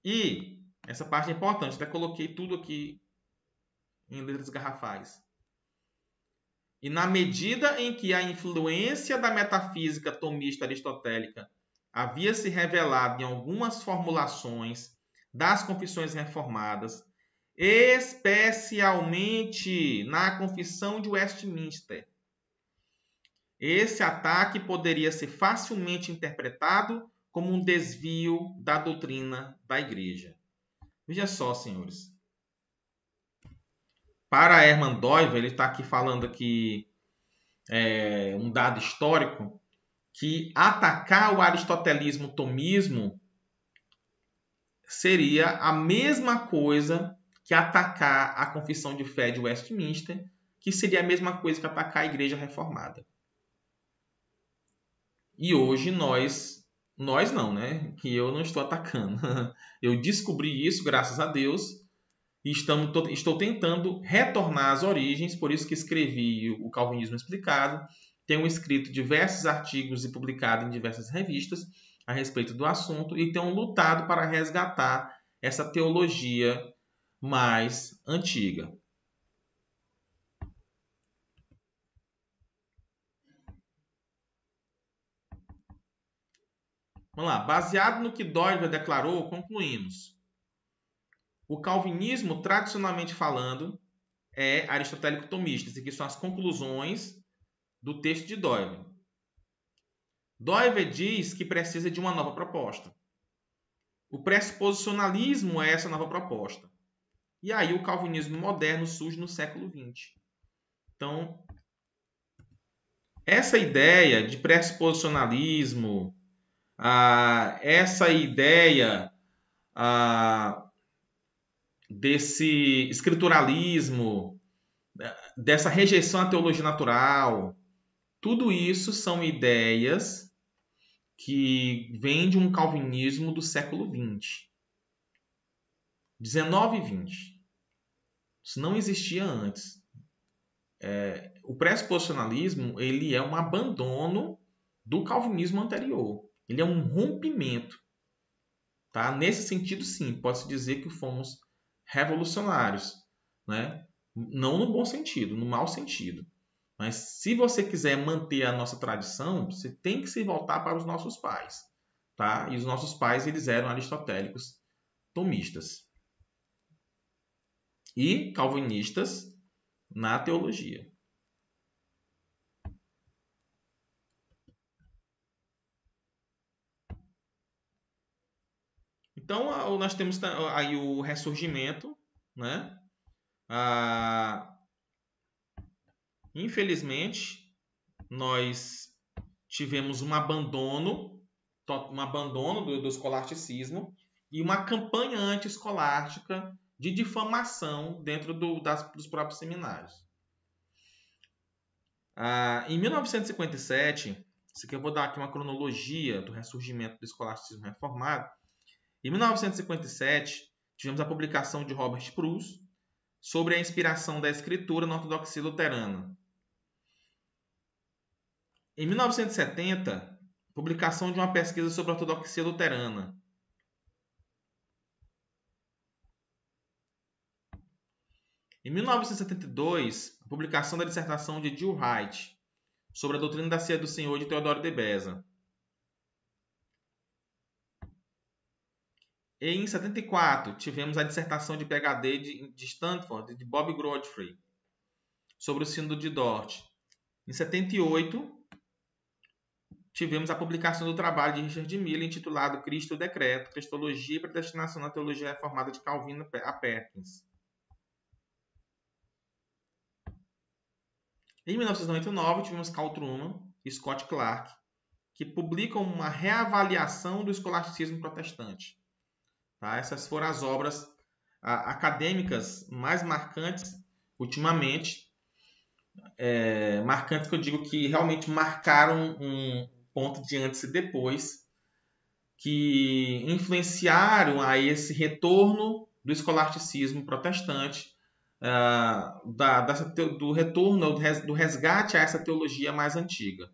E essa parte é importante, até coloquei tudo aqui em letras garrafais. E na medida em que a influência da metafísica tomista aristotélica havia se revelado em algumas formulações das confissões reformadas, especialmente na Confissão de Westminster, esse ataque poderia ser facilmente interpretado como um desvio da doutrina da Igreja. Veja só, senhores. Para Hermann Doiver, ele está aqui falando aqui um dado histórico, que atacar o aristotelismo-tomismo seria a mesma coisa que atacar a Confissão de Fé de Westminster, que seria a mesma coisa que atacar a Igreja Reformada. E hoje nós não, né? Que eu não estou atacando. Eu descobri isso, graças a Deus, e estou tentando retornar às origens, por isso que escrevi o Calvinismo Explicado. Tenho escrito diversos artigos e publicado em diversas revistas a respeito do assunto e tenho lutado para resgatar essa teologia mais antiga. Vamos lá. Baseado no que Doiver declarou, concluímos. O calvinismo, tradicionalmente falando, é aristotélico-tomista. Essas aqui são as conclusões do texto de Doiver. Doiver diz que precisa de uma nova proposta. O pressuposicionalismo é essa nova proposta. E aí o calvinismo moderno surge no século XX. Então, essa ideia de pressuposicionalismo, essa ideia desse escrituralismo, dessa rejeição à teologia natural, tudo isso são ideias que vêm de um calvinismo do século XX. 19 e 20. Isso não existia antes. O pressuposicionalismo ele é um abandono do calvinismo anterior. Ele é um rompimento. Tá? Nesse sentido, sim, pode-se dizer que fomos revolucionários. Né? Não no bom sentido, no mau sentido. Mas se você quiser manter a nossa tradição, você tem que se voltar para os nossos pais. Tá? E os nossos pais eles eram aristotélicos tomistas. E calvinistas na teologia. Então, nós temos aí o ressurgimento, né? Infelizmente, nós tivemos um abandono do escolasticismo e uma campanha anti-escolástica de difamação dentro dos próprios seminários. Em 1957, isso aqui eu vou dar aqui uma cronologia do ressurgimento do escolasticismo reformado. Em 1957, tivemos a publicação de Robert Pruss sobre a inspiração da Escritura na ortodoxia luterana. Em 1970, publicação de uma pesquisa sobre a ortodoxia luterana. Em 1972, a publicação da dissertação de Jill Wright sobre a doutrina da ceia do Senhor de Teodoro de Beza. Em 74, tivemos a dissertação de PhD de Stanford, de Bob Godfrey, sobre o sínodo de Dort. Em 78, tivemos a publicação do trabalho de Richard Miller, intitulado Cristo e o Decreto, Cristologia e Predestinação na Teologia Reformada de Calvino a Perkins. Em 1999, tivemos Carl Trueman e Scott Clark, que publicam uma reavaliação do escolasticismo protestante. Tá? Essas foram as obras acadêmicas mais marcantes ultimamente. Marcantes que eu digo que realmente marcaram um ponto de antes e depois, que influenciaram a esse retorno do escolasticismo protestante, do retorno, do resgate a essa teologia mais antiga.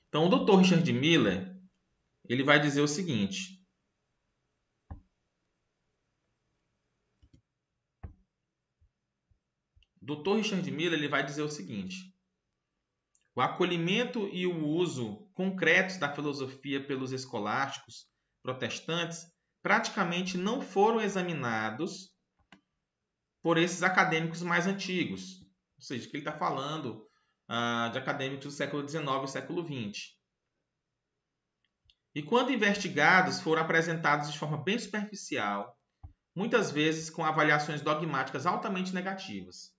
Então, o Dr. Richard Miller ele vai dizer o seguinte: o acolhimento e o uso concretos da filosofia pelos escolásticos protestantes praticamente não foram examinados por esses acadêmicos mais antigos. Ou seja, que ele está falando de acadêmicos do século XIX e século XX. E quando investigados, foram apresentados de forma bem superficial, muitas vezes com avaliações dogmáticas altamente negativas.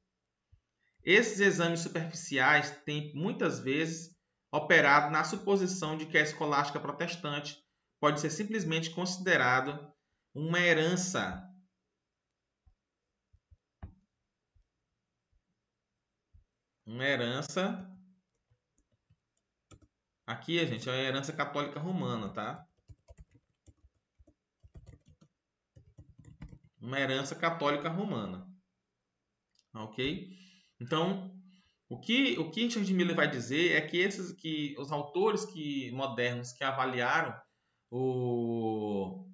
Esses exames superficiais têm, muitas vezes, operado na suposição de que a escolástica protestante pode ser simplesmente considerado uma herança. Uma herança. Aqui, gente, é a herança católica romana, tá? Uma herança católica romana. Ok? Então, o que Richard Miller vai dizer é que os autores modernos que avaliaram o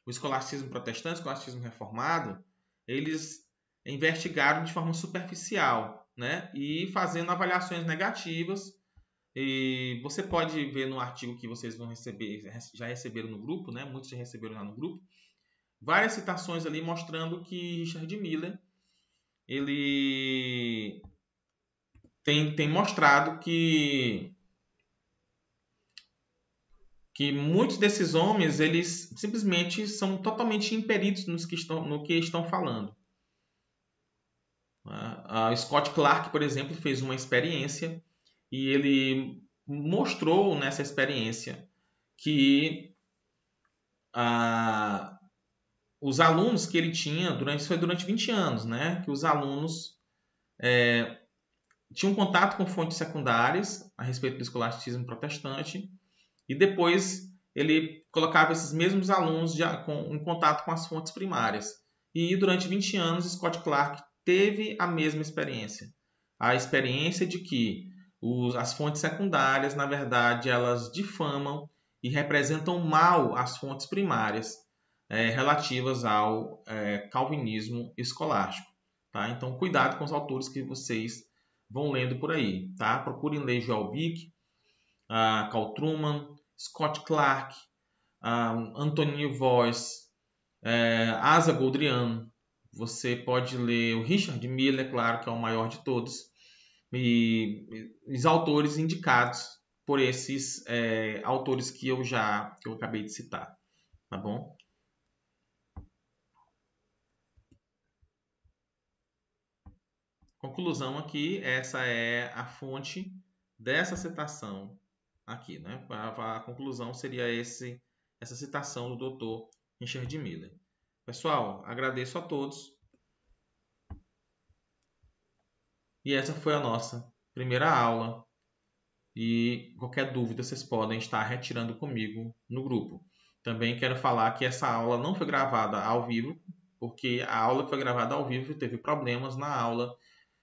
escolasticismo protestante, o escolasticismo reformado, eles investigaram de forma superficial, né? E fazendo avaliações negativas. E você pode ver no artigo que vocês vão receber, já receberam no grupo, né? Muitos já receberam lá no grupo, várias citações ali mostrando que Richard Miller ele tem mostrado que muitos desses homens eles simplesmente são totalmente imperitos no que estão falando. A Scott Clark, por exemplo, fez uma experiência e ele mostrou nessa experiência que os alunos que ele tinha, foi durante 20 anos, né, que os alunos tinham contato com fontes secundárias a respeito do escolasticismo protestante e depois ele colocava esses mesmos alunos em contato com as fontes primárias. E durante 20 anos, Scott Clark teve a mesma experiência. A experiência de que as fontes secundárias, na verdade, elas difamam e representam mal as fontes primárias relativas ao calvinismo escolástico. Tá? Então, cuidado com os autores que vocês vão lendo por aí. Tá? Procurem ler Joel Bick, Carl Trueman, Scott Clark, Anthony Voice, Asa Goldrian. Você pode ler o Richard Miller, claro, que é o maior de todos, e os autores indicados por esses autores que eu acabei de citar, tá bom? Conclusão aqui, essa é a fonte dessa citação aqui, né? A conclusão seria essa citação do Dr. Richard Miller. Pessoal, agradeço a todos. E essa foi a nossa primeira aula. E qualquer dúvida vocês podem estar retirando comigo no grupo. Também quero falar que essa aula não foi gravada ao vivo, porque a aula que foi gravada ao vivo teve problemas na aula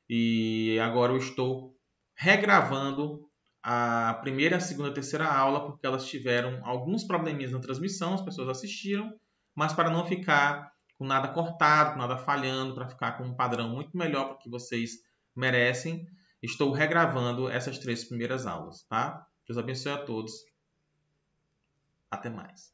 e agora eu estou regravando a primeira, a segunda e a terceira aula porque elas tiveram alguns probleminhas na transmissão, as pessoas assistiram, mas para não ficar com nada cortado, com nada falhando, para ficar com um padrão muito melhor para que vocês merecem, estou regravando essas 3 primeiras aulas, tá? Deus abençoe a todos. Até mais.